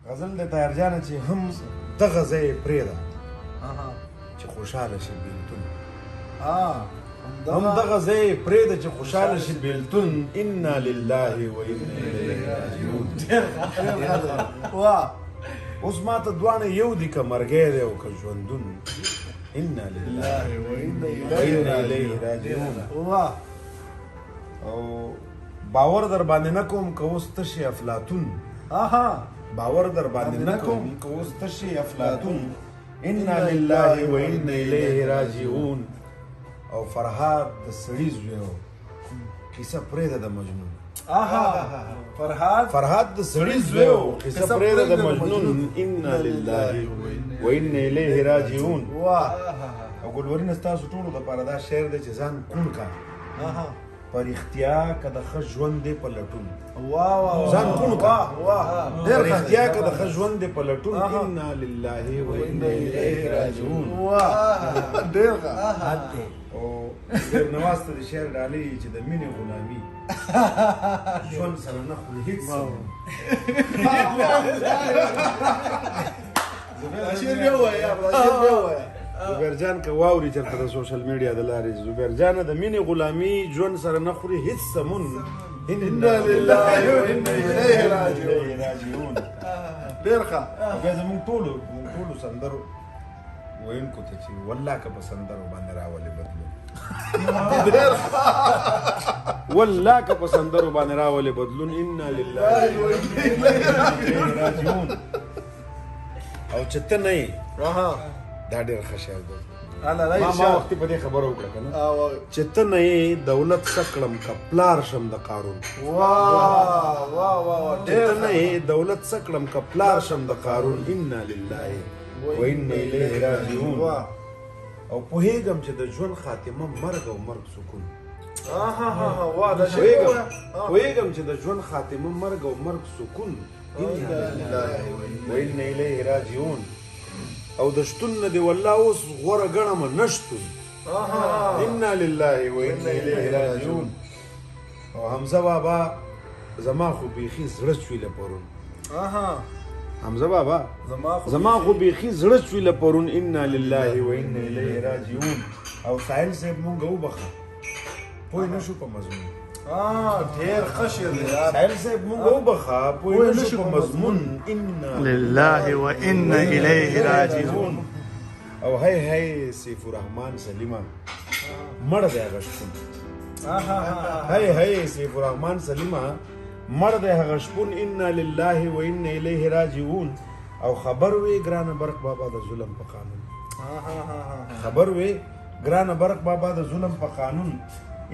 غزل د طاهر جانه چې هم دغه ځای یې پرېږده چې خوشحاله شي بېلتون هم دغه ځای یې پرېږده چې خوشحاله شي بېلتون انا لله و انا الیه راجعون اوس ما ته دواړه یو دي که مرګی دی او که ژوندون انا لله و انا الیه راجعون او باور در باندې نه کوم که اوس تشي افلاطون باور در باندې نه کوم که اوس تشي افلاطون انا لله و انا الیه راجعون او فرهاد د سړي زوی و کیسه پرېږده د مجنون فرهاد د سړي زوی و کیسه پرېږده د مجنون انا لله و انا الیه راجعون او ګلورینه ستاسو ټولو دپاره دا شعر دی چې ځان کوڼ کا پر اختیا که د ښه ژوند دی په لټون ځان کوڼ کا پر اختیا که د ښه ژوند دی په لټون انا لله و انا الیه راجعون ډېر ښه او ډېر نواز ته د شعر ډالۍ چې د مینې غلامي ژوند سره نه خوري هېڅ زبیر جان که واوري چېرته د سوشل میډیا د لارې زبیر جانه د مینې غلامي ژوند سره نه خوري هېڅ سمون انا لله و انا الیه راجعون ډېر ښه بیا زموږ ټولو سندرو ویونکو ته چې والله که په سندرو باندې راولي بدلون والله که په سندرو باندې راولي بدلون انا لله و انا الیه راجعون او چې ته نه یې دا ډېر ښه شعر دی ما وختي په دې خبره وکړه که نه چې ته نه یې دولت څه کړم که پلار شم د قارون چې ته نه یې دولت څه کړم که پلار شم د قارون انا لله و انا الیه راجعون او پوهېږم چې د ژوند خاتمه مرګ او مرګ سکون پوهېږم چې د ژوند خاتمه مرګ او مرګ سکون انا لله و انا الیه راجعون او د شتون نه دې والله اوس غوره ګڼمه نه شتون انا لله و انا الیه راجعون او حمزه بابا زما خو بیخي زړه چویله پرون حمزه بابا زما خو بیخي زړه چویله پرون انا لله و انا الیه راجعون او ساحل صاحب مونږ وبخه پوه نه شو په مضمون ډېر ښه شعر دی ساحل صاحب مونږ وبخه پوه نه شو په مضمون انا لله و انا الیه راجعون او هی سیف الرحمن سلیمه مړ دی هغه شپون هی سیف الرحمن سلیمه مړ دی هغه شپون انا لله و انا الیه راجعون او خبر وی ګرانه برق بابا د ظلم په قانون خبر وی ګرانه برق بابا د ظلم په قانون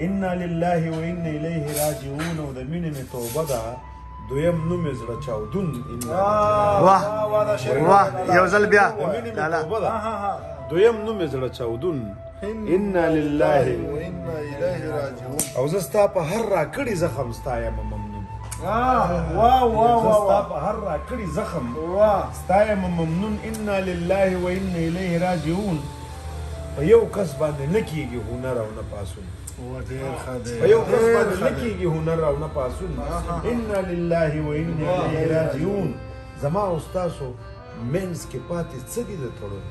انا لله و انا الیه راجعون او د مینې مې توبه ده دویم نوم یې زړه چاودون واه یو ځل بیا دویم نوم یې زړه چاودون انا لله و انا الیه راجعون او زه ستا په هر راکړي زخم ستا یم ممنون ستا په هر راکړي زخم ستا یم ممنون انا لله و انا الیه راجعون په یو کس باندې نه کېږي هنر او نه پاسون په یو کس باندې نه کېږي هنر او نه پاسون انا لله و انا الیه راجعون زما او ستاسو منځ کې پاتې څه دي د تړون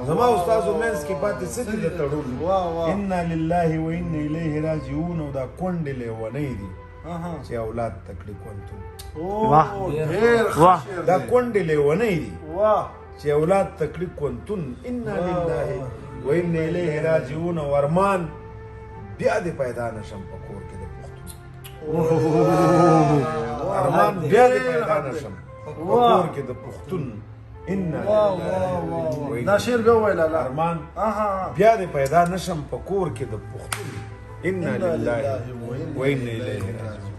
زما او ستاسو منځ کې پاتې څه دي د تړون انا لله و انا الیه راجعون او دا کونډې لیونۍ دي چې اولاد تکړه کوونتون دا کونډې لیونۍ دي چې اولاد تکلیف کوونتون انا لله و انا الیه راجعون او ارمان بیا دې پیدا نشم په کور کې د پښتون ارمان بیا دې پیدا نشم په کور کې د پښتون انا لله دا شعر بیا وویل ارمان بیا دې پیدا نشم په کور کې د پښتون انا لله و انا الیه راجعون